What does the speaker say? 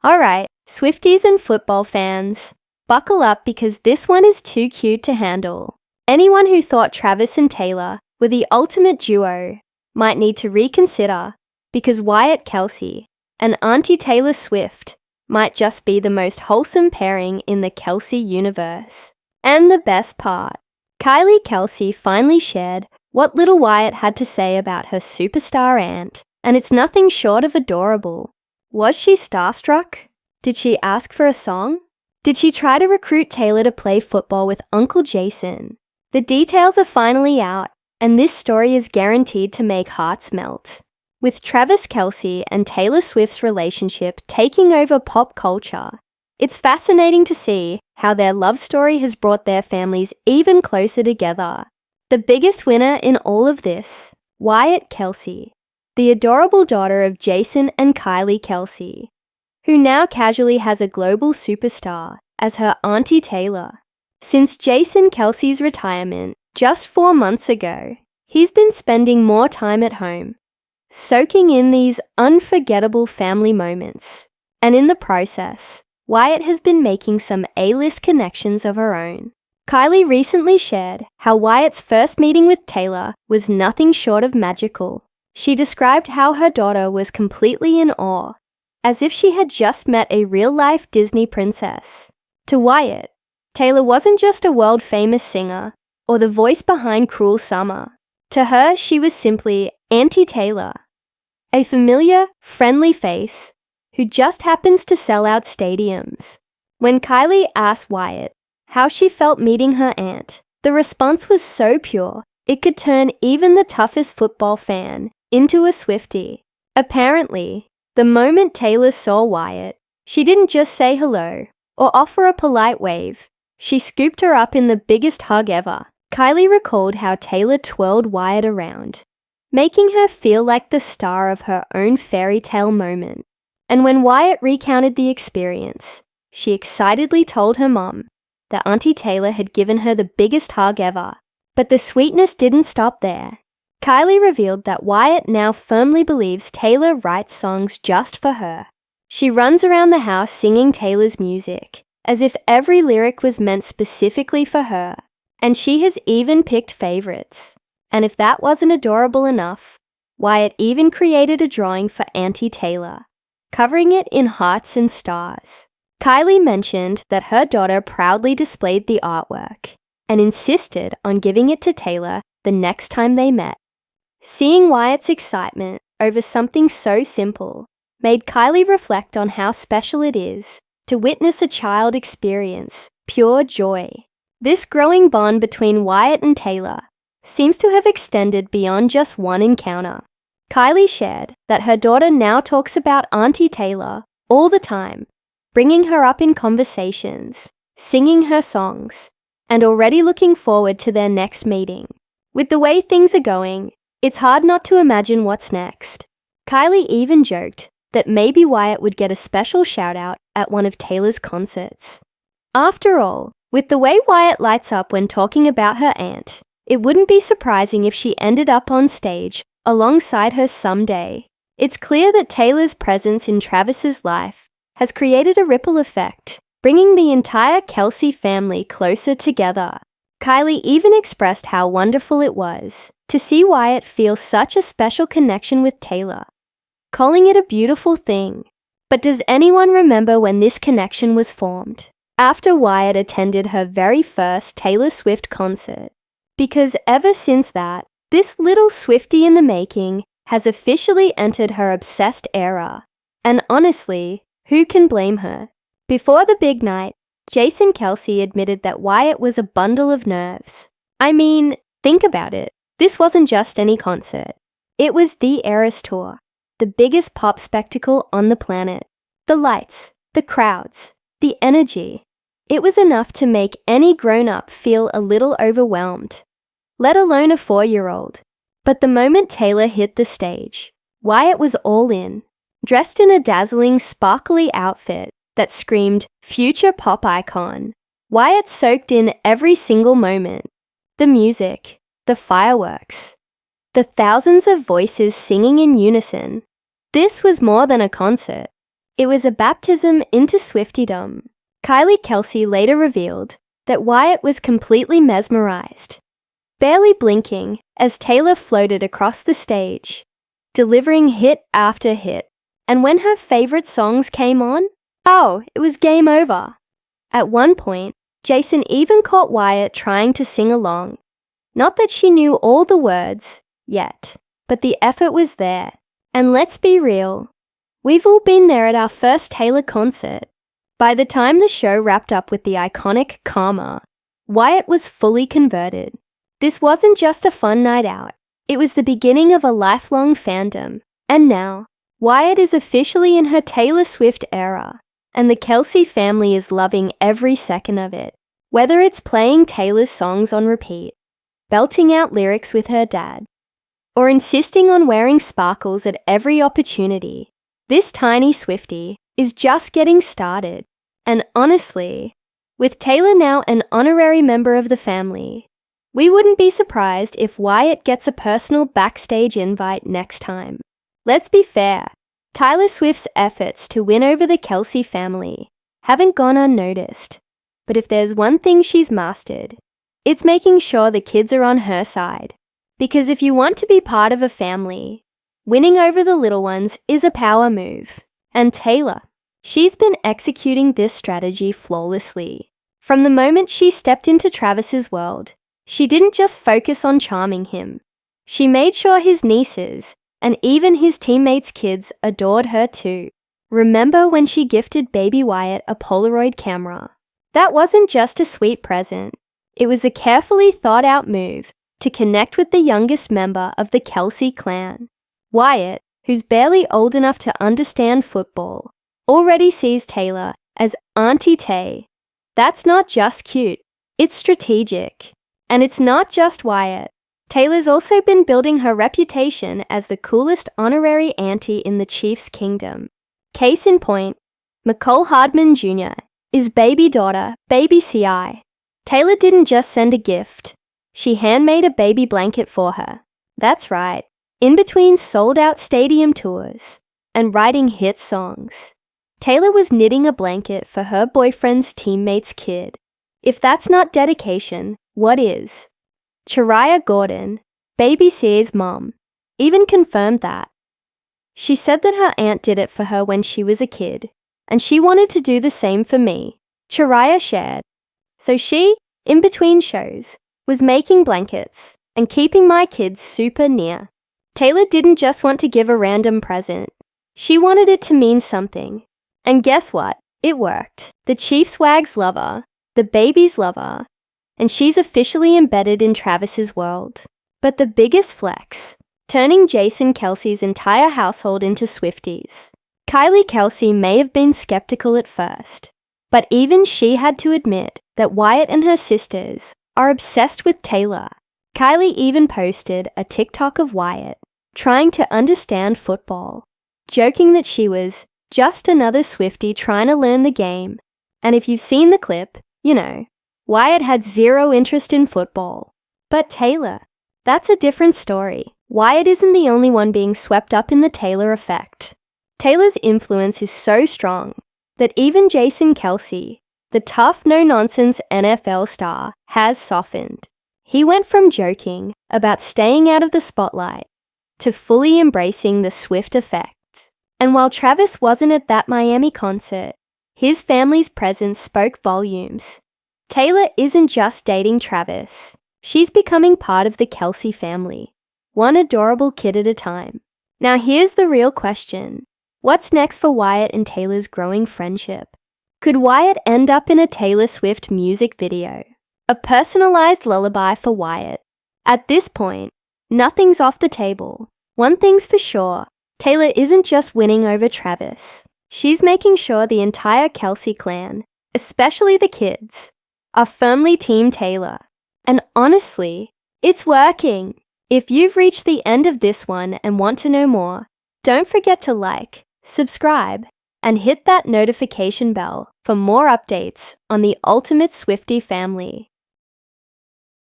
Alright, Swifties and football fans, buckle up because this one is too cute to handle. Anyone who thought Travis and Taylor were the ultimate duo might need to reconsider because Wyatt Kelce and Auntie Taylor Swift might just be the most wholesome pairing in the Kelce universe. And the best part, Kylie Kelce finally shared what little Wyatt had to say about her superstar aunt, and it's nothing short of adorable. Was she starstruck? Did she ask for a song? Did she try to recruit Taylor to play football with Uncle Jason? The details are finally out, and this story is guaranteed to make hearts melt. With Travis Kelce and Taylor Swift's relationship taking over pop culture, it's fascinating to see how their love story has brought their families even closer together. The biggest winner in all of this, Wyatt Kelce, the adorable daughter of Jason and Kylie Kelce, who now casually has a global superstar as her Auntie Taylor. Since Jason Kelce's retirement just 4 months ago, he's been spending more time at home, soaking in these unforgettable family moments. And in the process, Wyatt has been making some A-list connections of her own. Kylie recently shared how Wyatt's first meeting with Taylor was nothing short of magical. She described how her daughter was completely in awe, as if she had just met a real-life Disney princess. To Wyatt, Taylor wasn't just a world-famous singer or the voice behind Cruel Summer. To her, she was simply Auntie Taylor, a familiar, friendly face who just happens to sell out stadiums. When Kylie asked Wyatt how she felt meeting her aunt, the response was so pure, it could turn even the toughest football fan into a Swiftie. Apparently, the moment Taylor saw Wyatt, she didn't just say hello or offer a polite wave. She scooped her up in the biggest hug ever. Kylie recalled how Taylor twirled Wyatt around, making her feel like the star of her own fairy tale moment. And when Wyatt recounted the experience, she excitedly told her mom that Auntie Taylor had given her the biggest hug ever. But the sweetness didn't stop there. Kylie revealed that Wyatt now firmly believes Taylor writes songs just for her. She runs around the house singing Taylor's music, as if every lyric was meant specifically for her, and she has even picked favorites. And if that wasn't adorable enough, Wyatt even created a drawing for Auntie Taylor, covering it in hearts and stars. Kylie mentioned that her daughter proudly displayed the artwork and insisted on giving it to Taylor the next time they met. Seeing Wyatt's excitement over something so simple made Kylie reflect on how special it is to witness a child experience pure joy. This growing bond between Wyatt and Taylor seems to have extended beyond just one encounter. Kylie shared that her daughter now talks about Auntie Taylor all the time, bringing her up in conversations, singing her songs, and already looking forward to their next meeting. With the way things are going, it's hard not to imagine what's next. Kylie even joked that maybe Wyatt would get a special shout-out at one of Taylor's concerts. After all, with the way Wyatt lights up when talking about her aunt, it wouldn't be surprising if she ended up on stage alongside her someday. It's clear that Taylor's presence in Travis's life has created a ripple effect, bringing the entire Kelce family closer together. Kylie even expressed how wonderful it was to see Wyatt feel such a special connection with Taylor, calling it a beautiful thing. But does anyone remember when this connection was formed? After Wyatt attended her very first Taylor Swift concert. Because ever since that, this little Swiftie in the making has officially entered her obsessed era. And honestly, who can blame her? Before the big night, Jason Kelce admitted that Wyatt was a bundle of nerves. I mean, think about it. This wasn't just any concert. It was the Eras Tour, the biggest pop spectacle on the planet. The lights, the crowds, the energy. It was enough to make any grown-up feel a little overwhelmed, let alone a 4-year-old. But the moment Taylor hit the stage, Wyatt was all in, dressed in a dazzling, sparkly outfit that screamed future pop icon. Wyatt soaked in every single moment. The music, the fireworks, the thousands of voices singing in unison. This was more than a concert. It was a baptism into Swiftydom. Kylie Kelce later revealed that Wyatt was completely mesmerized, barely blinking as Taylor floated across the stage, delivering hit after hit. And when her favorite songs came on, oh, it was game over. At one point, Jason even caught Wyatt trying to sing along. Not that she knew all the words yet, but the effort was there. And let's be real, we've all been there at our first Taylor concert. By the time the show wrapped up with the iconic Karma, Wyatt was fully converted. This wasn't just a fun night out. It was the beginning of a lifelong fandom. And now, Wyatt is officially in her Taylor Swift era, and the Kelce family is loving every second of it. Whether it's playing Taylor's songs on repeat, belting out lyrics with her dad, or insisting on wearing sparkles at every opportunity, this tiny Swiftie is just getting started. And honestly, with Taylor now an honorary member of the family, we wouldn't be surprised if Wyatt gets a personal backstage invite next time. Let's be fair, Taylor Swift's efforts to win over the Kelce family haven't gone unnoticed. But if there's one thing she's mastered, it's making sure the kids are on her side. Because if you want to be part of a family, winning over the little ones is a power move. And Taylor, she's been executing this strategy flawlessly. From the moment she stepped into Travis's world, she didn't just focus on charming him. She made sure his nieces, and even his teammates' kids, adored her too. Remember when she gifted baby Wyatt a Polaroid camera? That wasn't just a sweet present. It was a carefully thought-out move to connect with the youngest member of the Kelce clan. Wyatt, who's barely old enough to understand football, already sees Taylor as Auntie Tay. That's not just cute, it's strategic. And it's not just Wyatt. Taylor's also been building her reputation as the coolest honorary auntie in the Chiefs' kingdom. Case in point, Mecole Hardman Jr. is baby daughter, baby CI. Taylor didn't just send a gift. She handmade a baby blanket for her. That's right, in between sold-out stadium tours and writing hit songs, Taylor was knitting a blanket for her boyfriend's teammate's kid. If that's not dedication, what is? Chariah Gordon, baby Cia's mom, even confirmed that. She said that her aunt did it for her when she was a kid, and she wanted to do the same for me, Chariah shared. So she, in between shows, was making blankets and keeping my kids super near. Taylor didn't just want to give a random present. She wanted it to mean something. And guess what? It worked. The Chiefs wags love her, the babies love her, and she's officially embedded in Travis's world. But the biggest flex, turning Jason Kelce's entire household into Swifties. Kylie Kelce may have been skeptical at first, but even she had to admit that Wyatt and her sisters are obsessed with Taylor. Kylie even posted a TikTok of Wyatt trying to understand football, joking that she was just another Swiftie trying to learn the game. And if you've seen the clip, you know, Wyatt had zero interest in football. But Taylor, that's a different story. Wyatt isn't the only one being swept up in the Taylor effect. Taylor's influence is so strong that even Jason Kelce, the tough, no-nonsense NFL star, has softened. He went from joking about staying out of the spotlight to fully embracing the Swift effect. And while Travis wasn't at that Miami concert, his family's presence spoke volumes. Taylor isn't just dating Travis. She's becoming part of the Kelce family, one adorable kid at a time. Now here's the real question. What's next for Wyatt and Taylor's growing friendship? Could Wyatt end up in a Taylor Swift music video? A personalized lullaby for Wyatt? At this point, nothing's off the table. One thing's for sure, Taylor isn't just winning over Travis. She's making sure the entire Kelce clan, especially the kids, are firmly Team Taylor. And honestly, it's working. If you've reached the end of this one and want to know more, don't forget to like, subscribe, and hit that notification bell for more updates on the ultimate Swiftie family.